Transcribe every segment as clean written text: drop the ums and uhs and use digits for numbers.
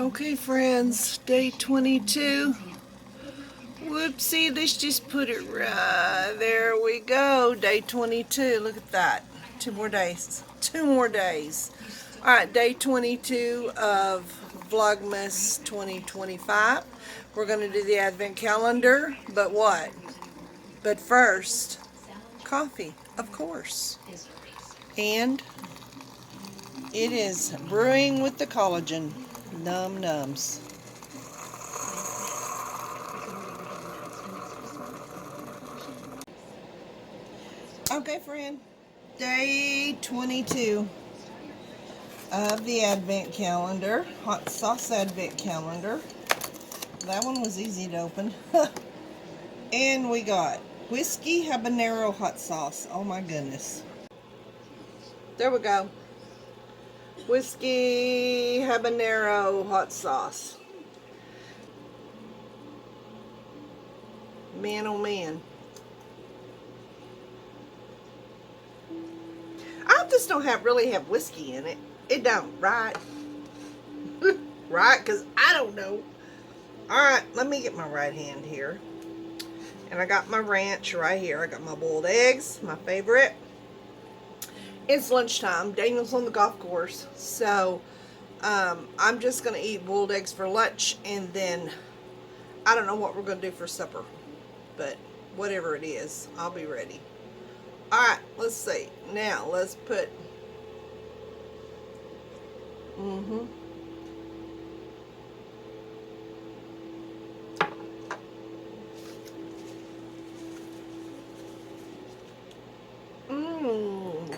Okay, friends, day 22. Whoopsie, let's just put it right there. We go, day 22. Look at that. 2 more days. 2 more days. All right, day 22 of Vlogmas 2025. We're going to do the advent calendar, but what? But first, coffee, of course. And it is brewing with the collagen. Num nums. Okay, friend. Day 22 of the advent calendar. Hot sauce advent calendar. That one was easy to open. And we got whiskey habanero hot sauce. Oh my goodness. There we go. Whiskey habanero hot sauce. Man, oh man. I hope this don't really have whiskey in it. It don't, right? Right? Because I don't know. Alright, let me get my right hand here. And I got my ranch right here. I got my boiled eggs, my favorite. It's lunchtime. Daniel's on the golf course. So, I'm just going to eat boiled eggs for lunch. And then, I don't know what we're going to do for supper. But, whatever it is, I'll be ready. Alright, let's see. Now, let's put...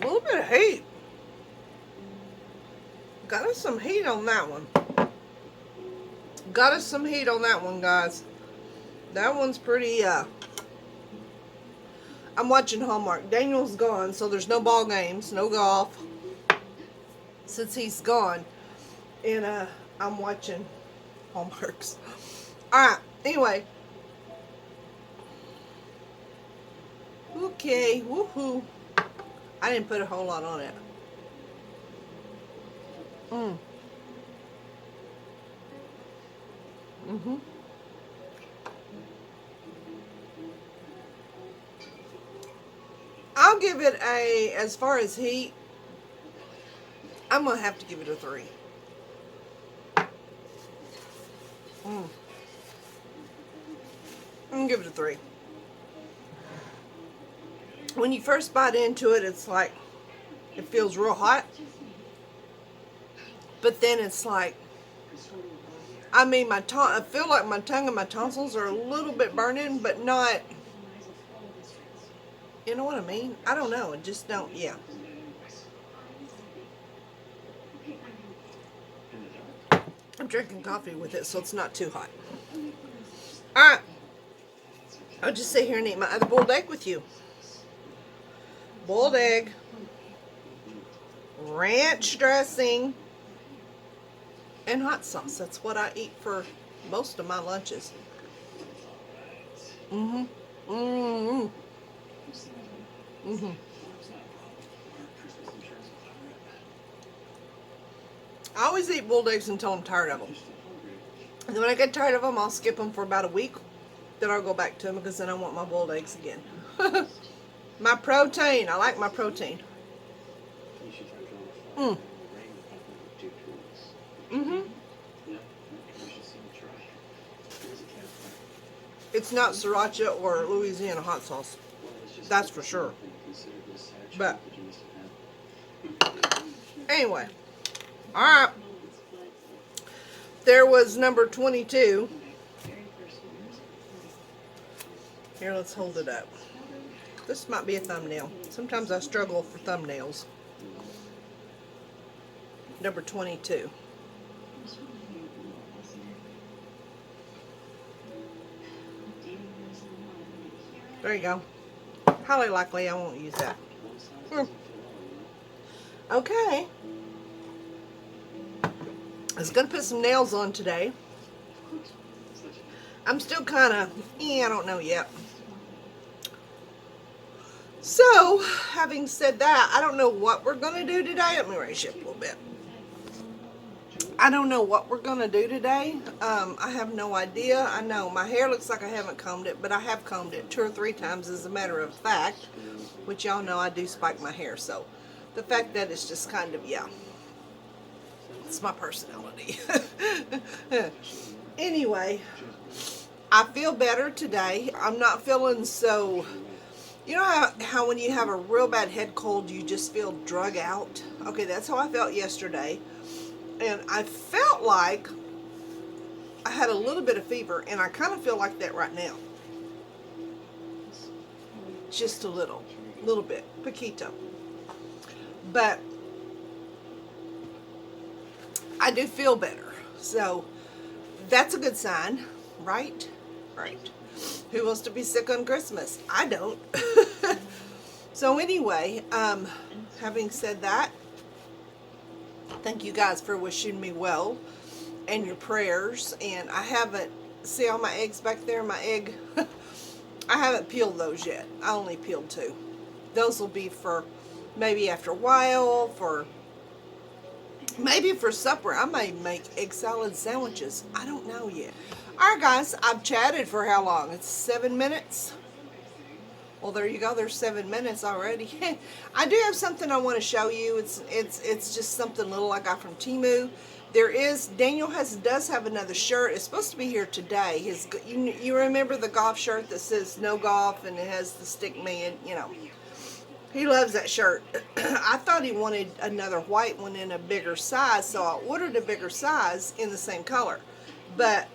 a little bit of heat. Got us some heat on that one. Got us some heat on that one, guys. That one's pretty, I'm watching Hallmark. Daniel's gone, so there's no ball games, no golf, since he's gone. And, I'm watching Hallmarks. Alright, anyway. Okay, woohoo. I didn't put a whole lot on it. I'll give it a, as far as heat, I'm going to have to give it a 3. I'm going to give it a 3. When you first bite into it, it's like, it feels real hot. But then it's like, I mean, I feel like my tongue and my tonsils are a little bit burning, but not, you know what I mean? I don't know. It just don't, yeah. I'm drinking coffee with it, so it's not too hot. Alright. I'll just sit here and eat my other boiled egg with you. Boiled egg, ranch dressing, and hot sauce. That's what I eat for most of my lunches. I always eat boiled eggs until I'm tired of them. And then when I get tired of them, I'll skip them for about a week. Then I'll go back to them because then I want my boiled eggs again. My protein. I like my protein. It's not sriracha or Louisiana hot sauce. That's for sure. But anyway. Alright. There was number 22. Here, let's hold it up. This might be a thumbnail. Sometimes I struggle for thumbnails. Number 22. There you go. Highly likely I won't use that. Okay. I was going to put some nails on today. I'm still kind of, I don't know yet. So, having said that, I don't know what we're going to do today. Let me raise you up a little bit. I don't know what we're going to do today. I have no idea. I know my hair looks like I haven't combed it, but I have combed it 2 or 3 times as a matter of fact, which y'all know I do spike my hair. So the fact that it's just kind of, yeah, it's my personality. Anyway, I feel better today. I'm not feeling so, you know how when you have a real bad head cold, you just feel drug out? Okay, that's how I felt yesterday. And I felt like I had a little bit of fever, and I kind of feel like that right now. Just a little bit, poquito. But I do feel better. So that's a good sign, right? Right. Who wants to be sick on Christmas? I don't. So anyway, having said that, thank you guys for wishing me well and your prayers. And I haven't, see all my eggs back there, my egg, I haven't peeled those yet. I only peeled 2. Those will be for maybe after a while, for maybe for supper. I may make egg salad sandwiches. I don't know yet. Alright guys, I've chatted for how long? It's 7 minutes. Well, there you go. There's 7 minutes already. I do have something I want to show you. It's just something little I got from Temu. There is, Daniel does have another shirt. It's supposed to be here today. You remember the golf shirt that says no golf and it has the stick man, you know. He loves that shirt. I thought he wanted another white one in a bigger size, so I ordered a bigger size in the same color. But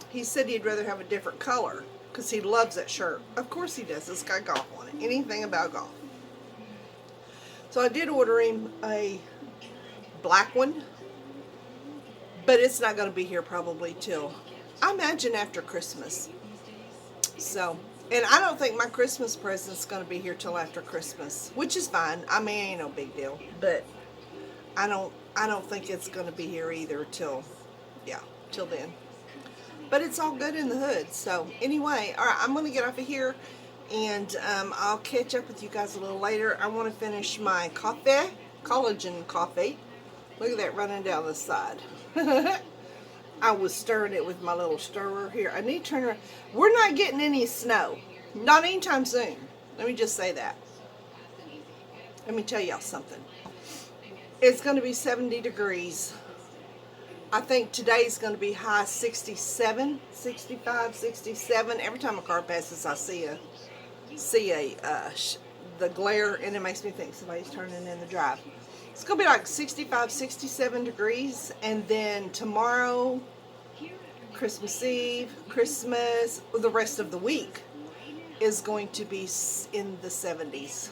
he said he'd rather have a different color because he loves that shirt. Of course he does. It's got golf on it. Anything about golf. So I did order him a black one, but it's not going to be here probably till, I imagine, after Christmas. So, and I don't think my Christmas present's going to be here till after Christmas, which is fine. I mean, ain't no big deal, but I don't think it's going to be here either till then. But it's all good in the hood. So anyway, all right, I'm going to get off of here, and I'll catch up with you guys a little later. I want to finish my coffee, collagen coffee. Look at that running down the side. I was stirring it with my little stirrer here. I need to turn around. We're not getting any snow. Not anytime soon. Let me just say that. Let me tell y'all something. It's going to be 70 degrees. I think today's going to be high 67, 65, 67. Every time a car passes, I see the glare, and it makes me think somebody's turning in the drive. It's going to be like 65, 67 degrees, and then tomorrow, Christmas Eve, Christmas, the rest of the week is going to be in the 70s.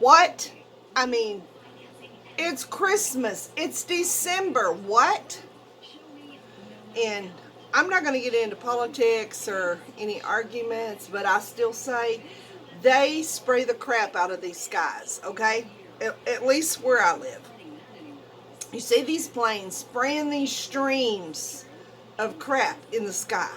What? I mean, it's Christmas. It's December. What? And I'm not going to get into politics or any arguments, but I still say they spray the crap out of these skies, okay? At least where I live. You see these planes spraying these streams of crap in the sky.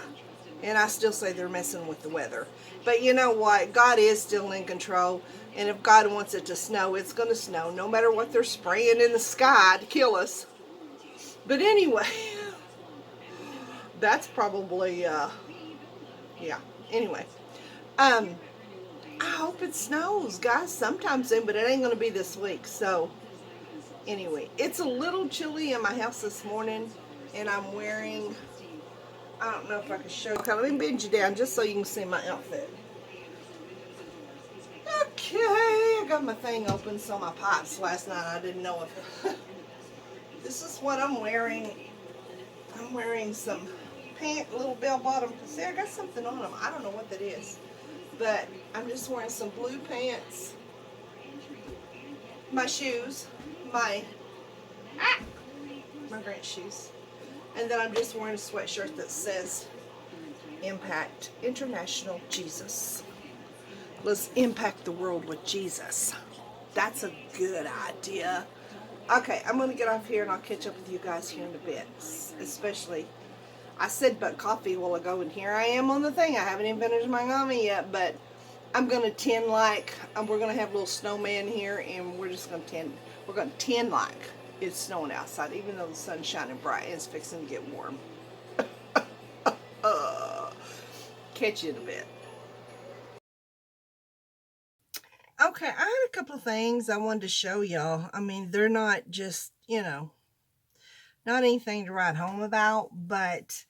And I still say they're messing with the weather. But you know what? God is still in control. And if God wants it to snow, it's going to snow. No matter what they're spraying in the sky to kill us. But anyway. That's probably, yeah. Anyway. I hope it snows, guys, sometime soon. But it ain't going to be this week. So, anyway. It's a little chilly in my house this morning. And I'm wearing... I don't know if I can show you. Okay, let me bend you down just so you can see my outfit. Okay, I got my thing open, so my pipes last night, I didn't know if... This is what I'm wearing. I'm wearing some little bell bottom. See, I got something on them. I don't know what that is. But I'm just wearing some blue pants. My shoes. My Grant shoes. And then I'm just wearing a sweatshirt that says Impact International Jesus. Let's impact the world with Jesus. That's a good idea. Okay, I'm going to get off here and I'll catch up with you guys here in a bit. Especially, I said but coffee a while ago, and here I am on the thing. I haven't even finished my gummy yet, but I'm going to tend like, we're going to have a little snowman here, and we're just going to tend, we're going to tend like it's snowing outside, even though the sun's shining bright and it's fixing to get warm. Catch you in a bit. Okay, I had a couple of things I wanted to show y'all. I mean, they're not just, you know, not anything to write home about, but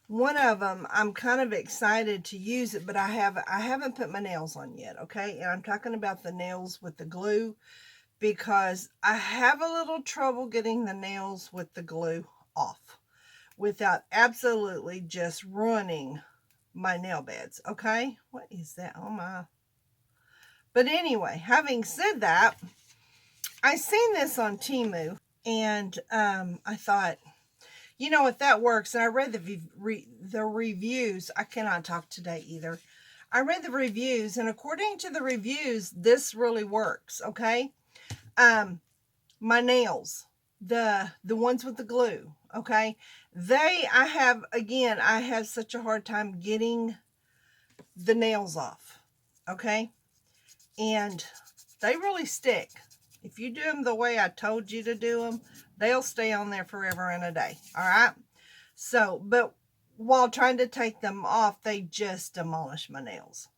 one of them, I'm kind of excited to use it, but I haven't put my nails on yet, okay? And I'm talking about the nails with the glue, because I have a little trouble getting the nails with the glue off without absolutely just ruining my nail beds, okay? What is that? Oh my. But anyway, having said that, I seen this on Temu, and I thought, you know, if that works, and I read the reviews. I cannot talk today either. I read the reviews, and according to the reviews, this really works, okay? My nails, the ones with the glue, okay? I have such a hard time getting the nails off, okay? And they really stick. If you do them the way I told you to do them, they'll stay on there forever and a day, all right? So, but while trying to take them off, they just demolish my nails.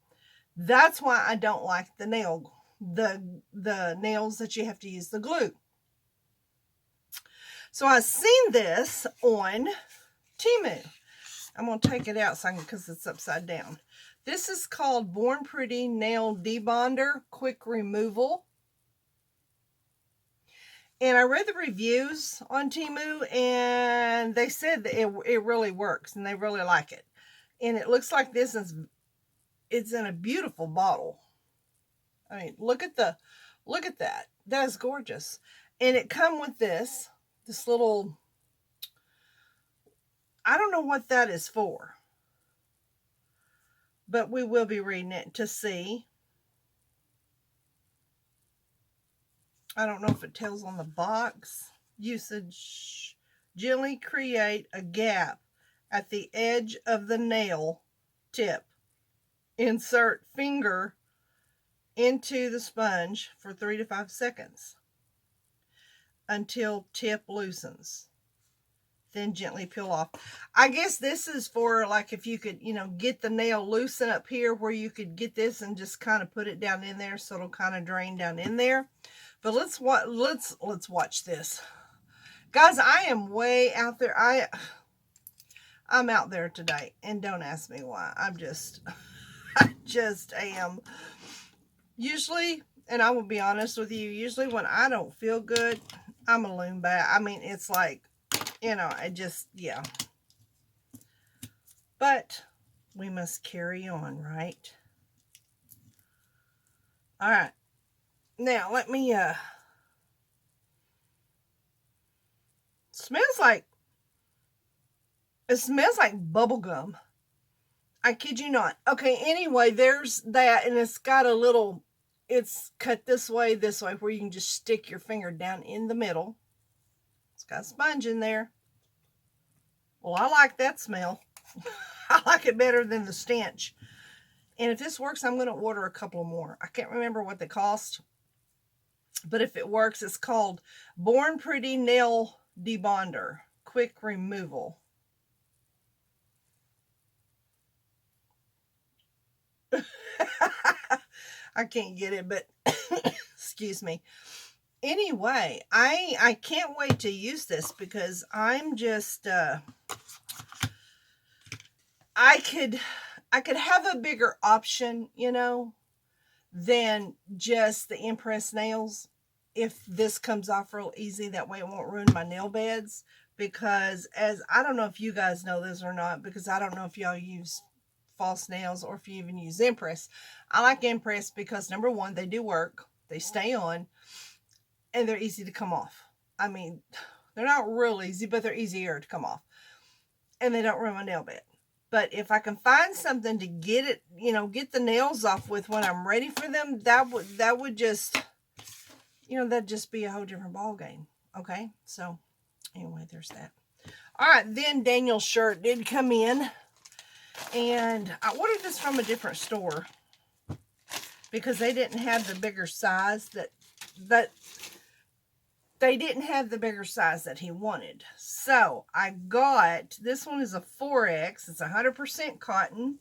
That's why I don't like the nails that you have to use the glue. So I seen this on Temu. I'm going to take it out because it's upside down. This is called Born Pretty Nail Debonder Quick Removal. And I read the reviews on Temu, and they said that it really works, and they really like it. And it looks like it's in a beautiful bottle. I mean, look at that. That is gorgeous. And it come with this little, I don't know what that is for, but we will be reading it to see. I don't know if it tells on the box. Usage: gently create a gap at the edge of the nail tip. Insert finger into the sponge for 3 to 5 seconds until tip loosens. Then gently peel off. I guess this is for, like, if you could, you know, get the nail loosen up here, where you could get this and just kind of put it down in there so it'll kind of drain down in there. But let's watch this. Guys, I am way out there. I'm out there today, and don't ask me why. I just am. Usually, and I will be honest with you, usually when I don't feel good, I'm a loon bat. I mean, it's like, you know, yeah. But we must carry on, right? All right. Now, let me, it smells like bubble gum. I kid you not. Okay, anyway, there's that, and it's got a little, it's cut this way, where you can just stick your finger down in the middle. It's got a sponge in there. Well, I like that smell. I like it better than the stench. And if this works, I'm going to order a couple more. I can't remember what they cost, but if it works, it's called Born Pretty Nail Debonder Quick Removal. I can't get it, but excuse me. Anyway, I can't wait to use this, because I'm just I could have a bigger option, you know, than just the Impress nails. If this comes off real easy, that way it won't ruin my nail beds. Because, as I don't know if you guys know this or not, because I don't know if y'all use false nails or if you even use Impress. I like Impress because, number one, they do work, they stay on, and they're easy to come off. I mean, they're not real easy, but they're easier to come off, and they don't ruin my nail bed. But if I can find something to get it, you know, get the nails off with when I'm ready for them, that would just, you know, that'd just be a whole different ball game. Okay, so anyway, there's that. All right, then Daniel's shirt did come in, and I ordered this from a different store because they didn't have the bigger size that they didn't have the bigger size that he wanted. So I got, this one is a 4X. It's 100% cotton.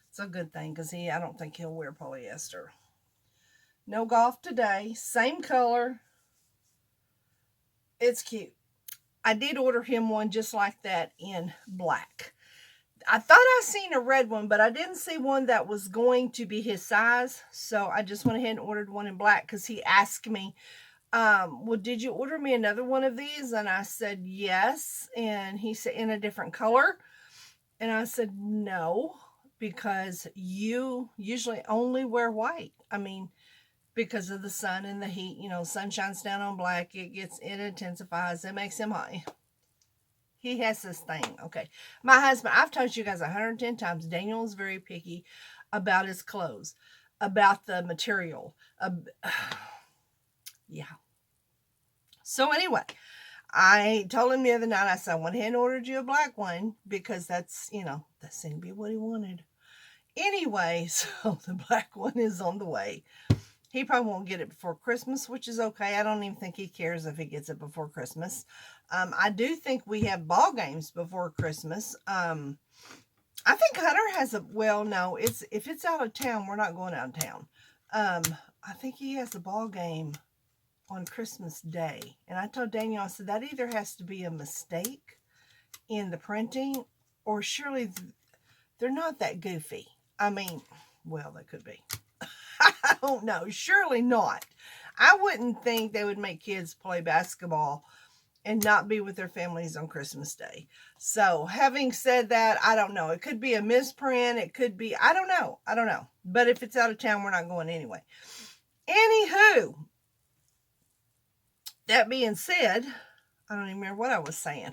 It's a good thing because I don't think he'll wear polyester. No golf today. Same color. It's cute. I did order him one just like that in black. I thought I seen a red one, but I didn't see one that was going to be his size. So I just went ahead and ordered one in black because he asked me, well, did you order me another one of these? And I said, yes. And he said, in a different color. And I said, no, because you usually only wear white. I mean, because of the sun and the heat, you know, sun shines down on black. It intensifies. It makes him hot. He has this thing. Okay. My husband, I've told you guys 110 times, Daniel is very picky about his clothes, about the material. Yeah. So anyway, I told him the other night, I said, I went ahead and ordered you a black one because that's, you know, that seemed to be what he wanted. Anyway, so the black one is on the way. He probably won't get it before Christmas, which is okay. I don't even think he cares if he gets it before Christmas. I do think we have ball games before Christmas. I think Hunter has a, well, no, if it's out of town, we're not going out of town. I think he has a ball game on Christmas Day. And I told Daniel, I said, that either has to be a mistake in the printing, or surely they're not that goofy. I mean, well, they could be. I don't know. Surely not. I wouldn't think they would make kids play basketball and not be with their families on Christmas Day. So having said that, I don't know. It could be a misprint. It could be, I don't know. I don't know. But if it's out of town, we're not going anyway. Anywho, that being said, I don't even remember what I was saying.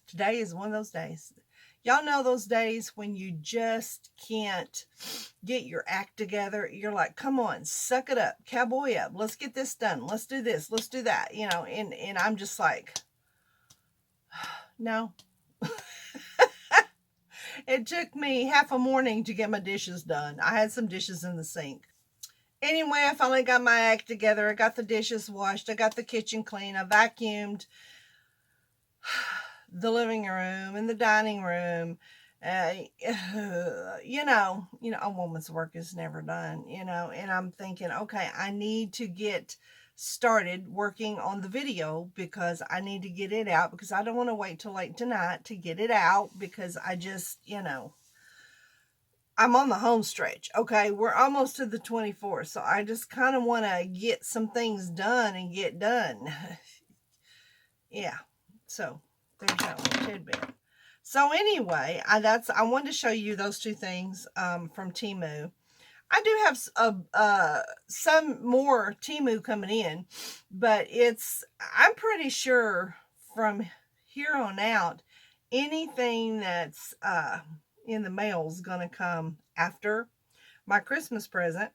Today is one of those days. Y'all know those days when you just can't get your act together. You're like, come on, suck it up, cowboy up. Let's get this done. Let's do this. Let's do that. You know, and I'm just like, no. It took me half a morning to get my dishes done. I had some dishes in the sink. Anyway, I finally got my act together. I got the dishes washed. I got the kitchen clean. I vacuumed the living room and the dining room. You know, a woman's work is never done, you know, and I'm thinking, okay, I need to get started working on the video because I need to get it out, because I don't want to wait till late tonight to get it out, because I just, you know, I'm on the home stretch. Okay, we're almost to the 24th, so I just kind of want to get some things done and get done. Yeah, so there's that little tidbit. So anyway, I wanted to show you those two things from Temu. I do have some more Temu coming in, but I'm pretty sure from here on out, anything that's in the mail is going to come after my Christmas present.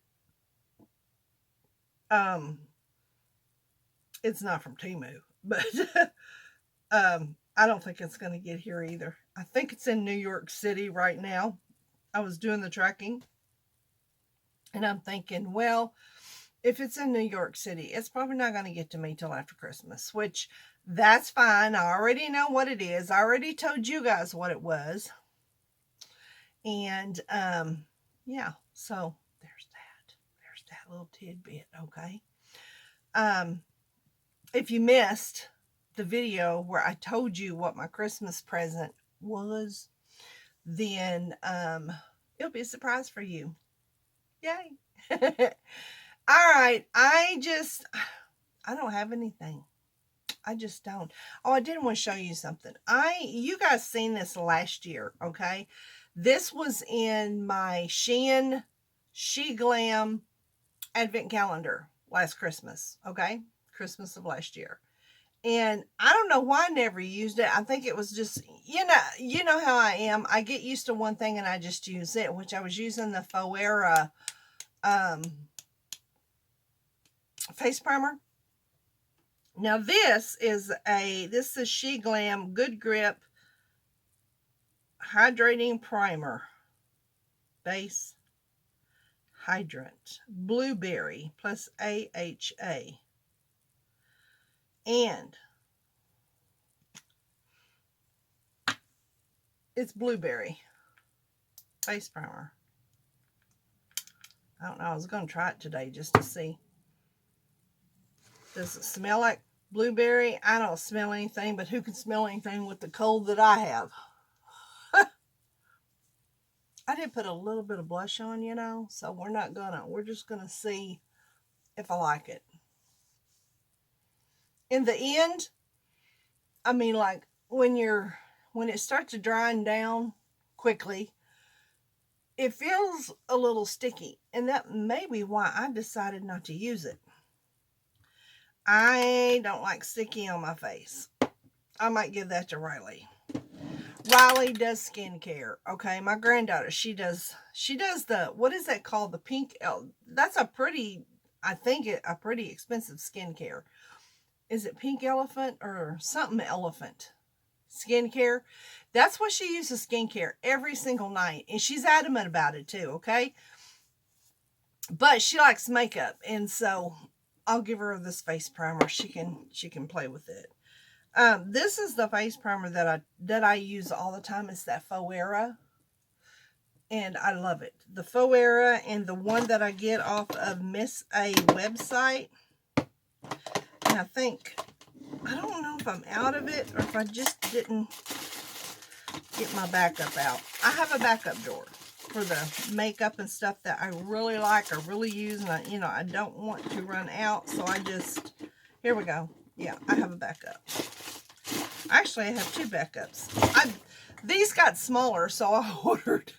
It's not from Temu, but I don't think it's going to get here either. I think it's in New York City right now. I was doing the tracking, and I'm thinking, well, if it's in New York City, it's probably not going to get to me till after Christmas, which that's fine. I already know what it is. I already told you guys what it was. And, yeah, so there's that little tidbit. Okay. If you missed the video where I told you what my Christmas present was, then, it'll be a surprise for you. Yay. All right. I don't have anything. I just don't. Oh, I did want to show you something. You guys seen this last year. Okay. This was in my Shein She Glam Advent Calendar last Christmas. Okay. Christmas of last year. And I don't know why I never used it. I think it was just, you know how I am. I get used to one thing and I just use it, which I was using the Foera face primer. Now this is She Glam Good Grip Hydrating Primer. Base Hydrant. Blueberry plus AHA. And it's blueberry face primer. I don't know. I was going to try it today just to see. Does it smell like blueberry? I don't smell anything, but who can smell anything with the cold that I have? I did put a little bit of blush on, you know, so we're just gonna see if I like it. In the end, I mean, like when it starts to drying down quickly, it feels a little sticky, and that may be why I decided not to use it. I don't like sticky on my face. I might give that to Riley. Riley does skincare. Okay, my granddaughter, she does the, what is that called? The pink, that's a pretty, I think a pretty expensive skincare. Is it Pink Elephant or something elephant skincare? That's what she uses skincare every single night, and she's adamant about it too. Okay, but she likes makeup, and so I'll give her this face primer. She can play with it. This is the face primer that I use all the time. It's that Faux Era, and I love it. The Faux Era, and the one that I get off of Miss A website. And I don't know if I'm out of it or if I just didn't get my backup out. I have a backup drawer for the makeup and stuff that I really like or really use, and I don't want to run out, so here we go. Yeah, I have a backup. Actually, I have 2 backups. These got smaller, so I ordered.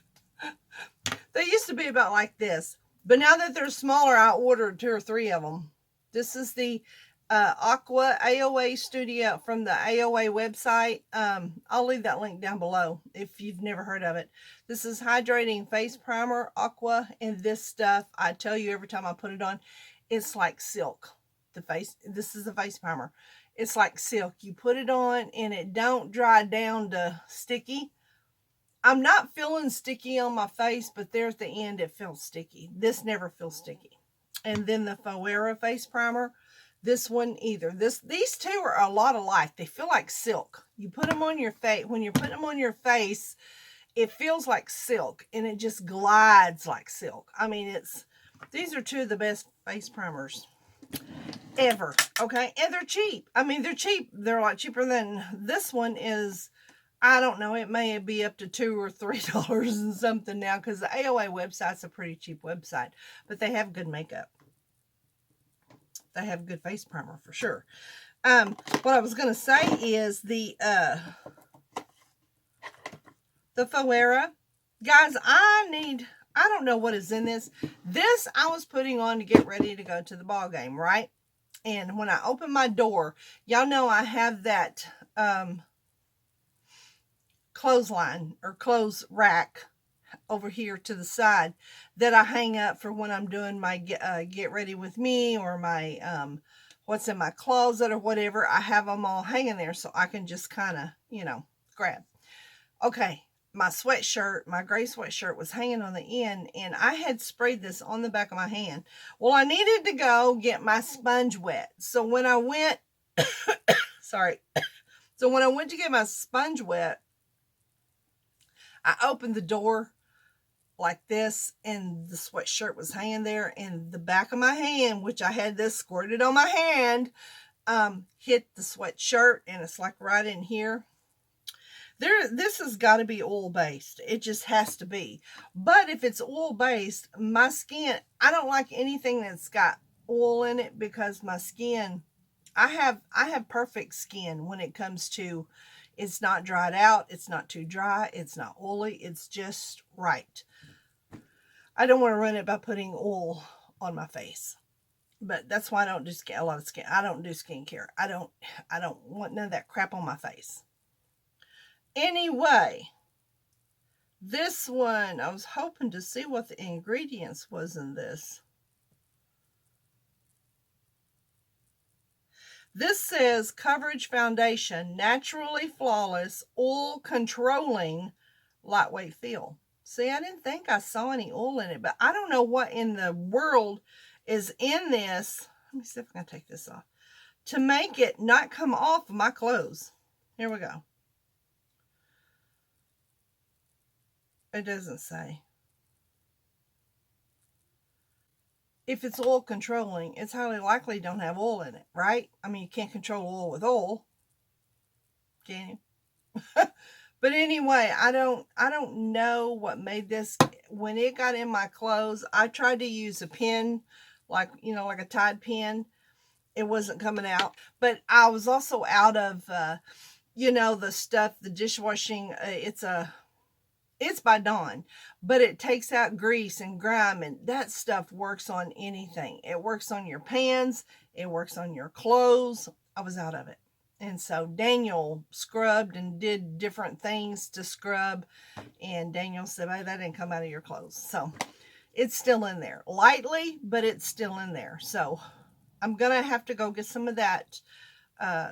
They used to be about like this, but now that they're smaller, I ordered 2 or 3 of them. This is the Aqua AOA Studio from the AOA website. I'll leave that link down below if you've never heard of it. This is Hydrating Face Primer, Aqua, and this stuff, I tell you every time I put it on, it's like silk. This is a face primer. It's like silk. You put it on and it don't dry down to sticky. I'm not feeling sticky on my face, but there's the end, it feels sticky. This never feels sticky. And then the Faux Era face primer, this one either. These two are a lot alike. They feel like silk. You put them on your face. When you put them on your face, it feels like silk, and it just glides like silk. I mean, these are 2 of the best face primers ever. Okay, and they're cheap. I mean, they're cheap. They're a lot cheaper than this one is. I don't know, it may be up to $2 or $3 and something now, because the AOA website's a pretty cheap website, but they have good makeup. They have good face primer for sure. What I was going to say is the Faux Era. Guys, I don't know what is in this. This I was putting on to get ready to go to the ball game, right? And when I open my door, y'all know I have that clothesline or clothes rack over here to the side that I hang up for when I'm doing my get ready with me, or my what's in my closet or whatever. I have them all hanging there so I can just kind of, grab. Okay, my sweatshirt, my gray sweatshirt was hanging on the end, and I had sprayed this on the back of my hand. Well, I needed to go get my sponge wet. So when I went, sorry. So when I went to get my sponge wet, I opened the door like this, and the sweatshirt was hanging there, and the back of my hand, which I had this squirted on my hand, hit the sweatshirt, and it's like right in here. This has got to be oil-based. It just has to be. But if it's oil-based, my skin, I don't like anything that's got oil in it, because my skin, I have perfect skin when it comes to, it's not dried out, it's not too dry, it's not oily, it's just right. I don't want to ruin it by putting oil on my face. But that's why I don't do a lot of skin. I don't do skincare. I don't want none of that crap on my face. Anyway, this one, I was hoping to see what the ingredients was in this. This says Coverage Foundation, naturally flawless, oil controlling, lightweight feel. See, I didn't think I saw any oil in it, but I don't know what in the world is in this. Let me see if I can take this off to make it not come off of my clothes. Here we go. It doesn't say. If it's oil controlling, it's highly likely don't have oil in it, right? I mean, you can't control oil with oil, can you? But anyway, I don't know what made this. When it got in my clothes, I tried to use a pin, like, you know, like a Tide pin. It wasn't coming out. But I was also out of, you know, the stuff, the dishwashing. It's by Dawn, but it takes out grease and grime, and that stuff works on anything. It works on your pans. It works on your clothes. I was out of it. And so Daniel scrubbed and did different things to scrub. And Daniel said, hey, that didn't come out of your clothes. So it's still in there. Lightly, but it's still in there. So I'm going to have to go get some of that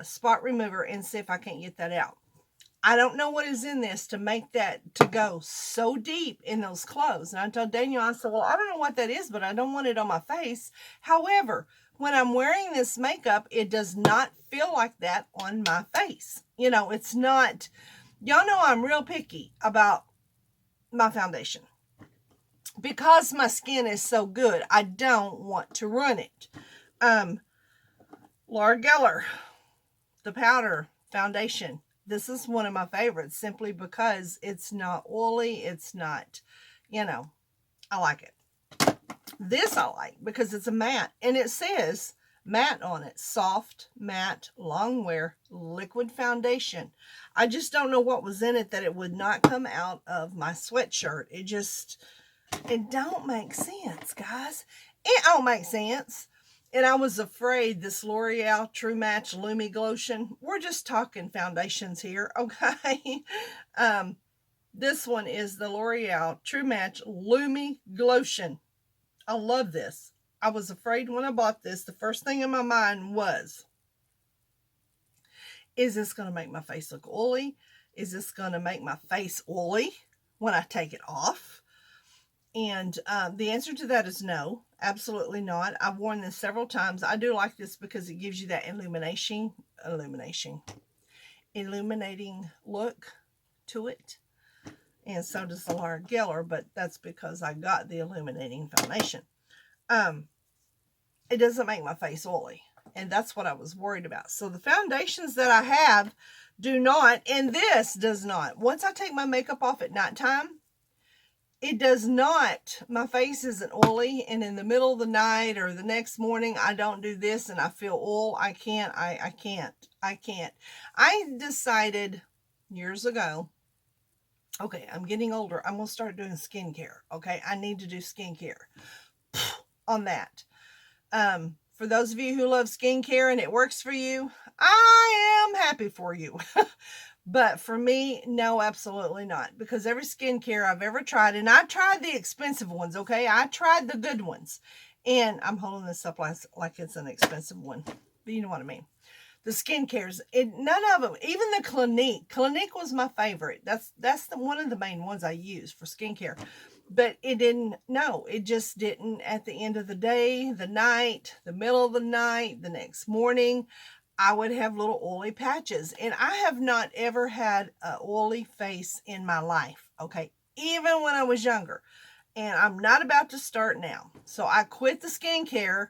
spot remover and see if I can't get that out. I don't know what is in this to make that to go so deep in those clothes. And I told Daniel, I said, well, I don't know what that is, but I don't want it on my face. However, when I'm wearing this makeup, it does not feel like that on my face. You know, it's not, y'all know I'm real picky about my foundation. Because my skin is so good, I don't want to ruin it. Laura Geller, the powder foundation. This is one of my favorites simply because it's not oily. It's not, you know, I like it. This I like because it's a matte, and it says matte on it. Soft, matte, long wear, liquid foundation. I just don't know what was in it that it would not come out of my sweatshirt. It don't make sense, guys. It don't make sense. And I was afraid this L'Oreal True Match Lumi Glotion. We're just talking foundations here, okay? This one is the L'Oreal True Match Lumi Glotion. I love this. I was afraid when I bought this, the first thing in my mind was, is this going to make my face look oily? Is this going to make my face oily when I take it off? And the answer to that is no, absolutely not. I've worn this several times. I do like this because it gives you that illuminating look to it. And so does the Laura Geller, but that's because I got the illuminating foundation. It doesn't make my face oily, and that's what I was worried about. So the foundations that I have do not, and this does not. Once I take my makeup off at nighttime, it does not, my face isn't oily, and in the middle of the night or the next morning, I don't do this and I feel oil. I can't. I decided years ago, okay, I'm getting older. I'm going to start doing skincare. Okay, I need to do skincare on that. For those of you who love skincare and it works for you, I am happy for you. But for me, no, absolutely not. Because every skincare I've ever tried, and I tried the expensive ones, okay? I tried the good ones. And I'm holding this up like it's an expensive one. But you know what I mean. The skincares, none of them, even the Clinique. Clinique was my favorite. That's one of the main ones I use for skincare. But it didn't, no, it just didn't. At the end of the day, the night, the middle of the night, the next morning, I would have little oily patches. And I have not ever had an oily face in my life, okay? Even when I was younger. And I'm not about to start now. So I quit the skincare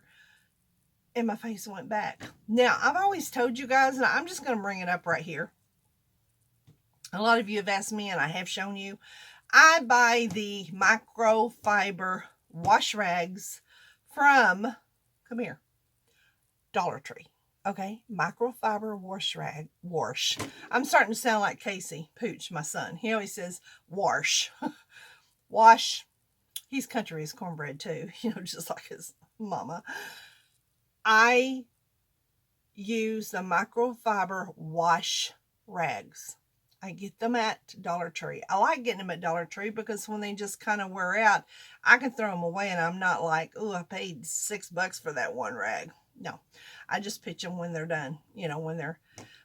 and my face went back. Now, I've always told you guys, and I'm just going to bring it up right here. A lot of you have asked me, and I have shown you. I buy the microfiber wash rags from, come here, Dollar Tree. Okay, microfiber wash. I'm starting to sound like Casey Pooch, my son. He always says wash. Wash. He's country as cornbread too, you know, just like his mama. I use the microfiber wash rags. I get them at Dollar Tree. I like getting them at Dollar Tree because when they just kind of wear out, I can throw them away and I'm not like, oh, I paid $6 for that one rag. No, I just pitch them when they're done, you know, when they're,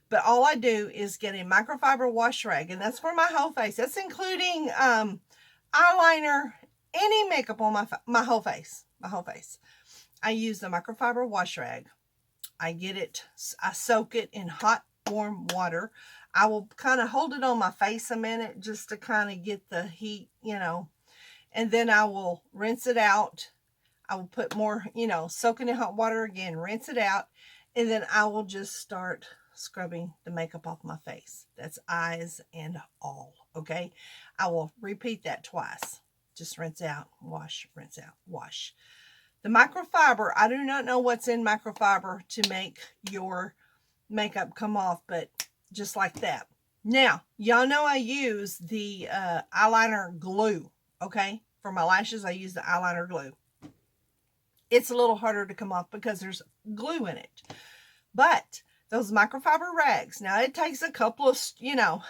but all I do is get a microfiber wash rag, and that's for my whole face. That's including eyeliner, any makeup on my whole face. I use the microfiber wash rag. I soak it in hot, warm water. I will kind of hold it on my face a minute just to kind of get the heat, and then I will rinse it out. I will put more, soak it in hot water again, rinse it out, and then I will just start scrubbing the makeup off my face. That's eyes and all, okay? I will repeat that twice. Just rinse out, wash, rinse out, wash. The microfiber, I do not know what's in microfiber to make your makeup come off, but just like that. Now, y'all know I use the eyeliner glue, okay? For my lashes, I use the eyeliner glue. It's a little harder to come off because there's glue in it. But those microfiber rags, now it takes a couple of,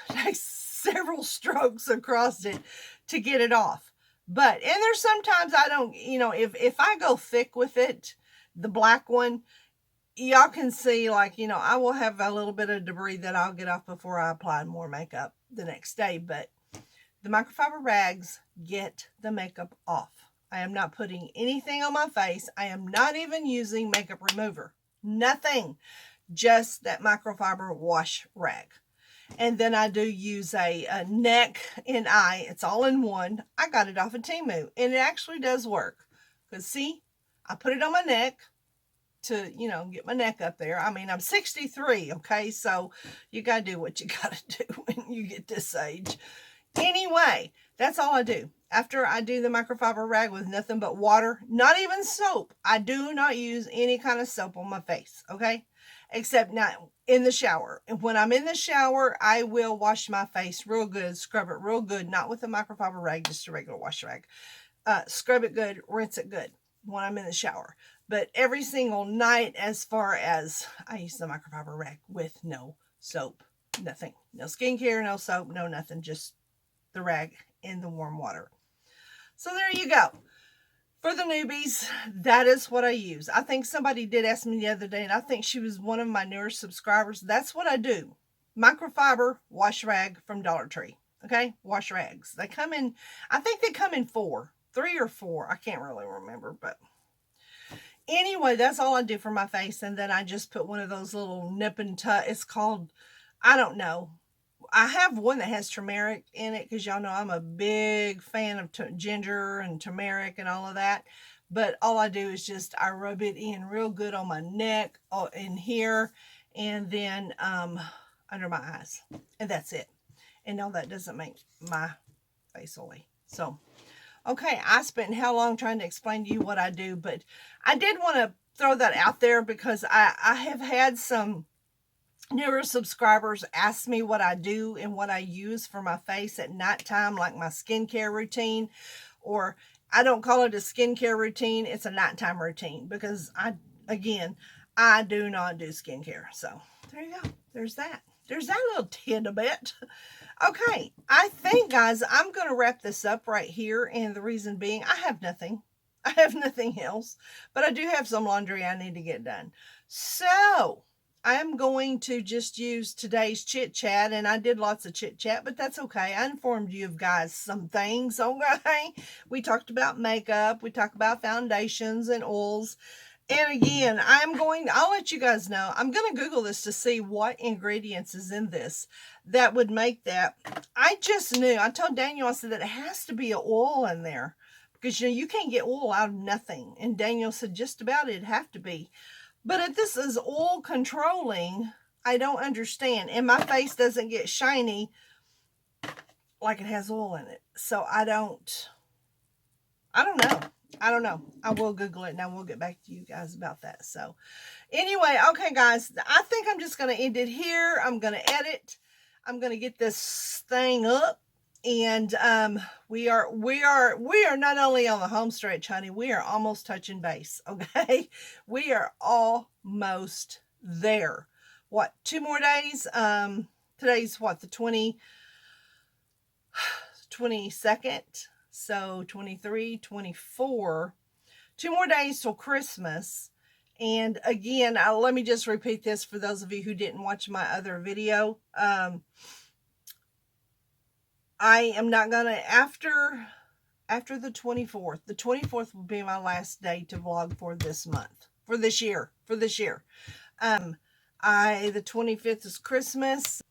takes several strokes across it to get it off. But, and there's sometimes I don't, if I go thick with it, the black one, y'all can see, like, I will have a little bit of debris that I'll get off before I apply more makeup the next day. But the microfiber rags get the makeup off. I am not putting anything on my face. I am not even using makeup remover. Nothing. Just that microfiber wash rag. And then I do use a neck and eye. It's all in one. I got it off of Temu. And it actually does work. Because see, I put it on my neck to, get my neck up there. I mean, I'm 63, okay? So you got to do what you got to do when you get this age. Anyway, that's all I do. After I do the microfiber rag with nothing but water, not even soap. I do not use any kind of soap on my face, okay? Except not in the shower. And when I'm in the shower, I will wash my face real good, scrub it real good, not with a microfiber rag, just a regular wash rag. Scrub it good, rinse it good when I'm in the shower. But every single night, as far as I use the microfiber rag with no soap, nothing. No skincare, no soap, no nothing, just the rag in the warm water. So there you go. For the newbies, that is what I use. I think somebody did ask me the other day, and I think she was one of my newer subscribers. That's what I do. Microfiber wash rag from Dollar Tree. Okay? Wash rags. They come in, I think they come in 3 or 4. I can't really remember, but anyway, that's all I do for my face. And then I just put one of those little nip and tuck. It's called, I don't know. I have one that has turmeric in it because y'all know I'm a big fan of ginger and turmeric and all of that. But all I do is just I rub it in real good on my neck, in here, and then under my eyes. And that's it. And no, that doesn't make my face oily. So, okay, I spent how long trying to explain to you what I do. But I did want to throw that out there because I have had some newer subscribers ask me what I do and what I use for my face at nighttime, like my skincare routine, or I don't call it a skincare routine. It's a nighttime routine because I do not do skincare. So there you go. There's that. There's that little tidbit. Okay. I think, guys, I'm going to wrap this up right here. And the reason being, I have nothing else, but I do have some laundry I need to get done. So I'm going to just use today's chit chat, and I did lots of chit chat, but that's okay. I informed you guys some things, okay? We talked about makeup, we talked about foundations and oils, and again, I'll let you guys know, I'm going to Google this to see what ingredients is in this that would make that. I just knew, I told Daniel, I said that it has to be an oil in there, because you can't get oil out of nothing, and Daniel said just about it'd have to be. But if this is oil controlling, I don't understand. And my face doesn't get shiny like it has oil in it. So I don't know. I will Google it and I will get back to you guys about that. So anyway, okay, guys, I think I'm just going to end it here. I'm going to edit. I'm going to get this thing up. And we are not only on the home stretch, honey, we are almost touching base, okay? We are almost there. What, 2 more days? Today's what, the 22nd? So 23, 24. 2 more days till Christmas. And again, let me just repeat this for those of you who didn't watch my other video. I am not going to, after after the 24th. The 24th will be my last day to vlog for this month, for this year. The 25th is Christmas.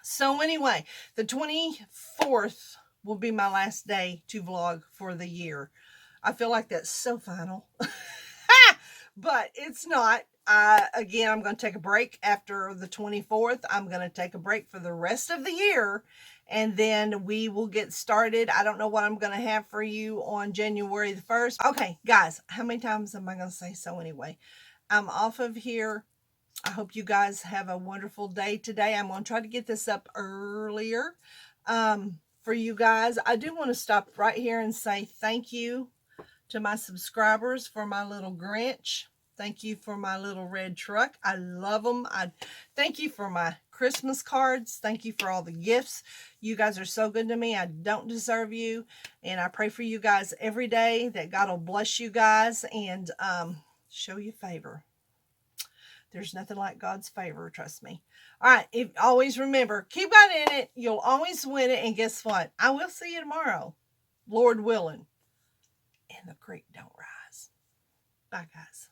So anyway, the 24th will be my last day to vlog for the year. I feel like that's so final. But it's not. Again, I'm going to take a break after the 24th. I'm going to take a break for the rest of the year. And then we will get started. I don't know what I'm going to have for you on January the 1st. Okay, guys, how many times am I going to say so anyway? I'm off of here. I hope you guys have a wonderful day today. I'm going to try to get this up earlier for you guys. I do want to stop right here and say thank you to my subscribers for my little Grinch. Thank you for my little red truck. I love them. I thank you for my Christmas cards. Thank you for all the gifts. You guys are so good to me. I don't deserve you. And I pray for you guys every day that God will bless you guys and show you favor. There's nothing like God's favor, trust me. All right, always remember, keep God in it. You'll always win it. And guess what? I will see you tomorrow, Lord willing. And the creek don't rise. Bye, guys.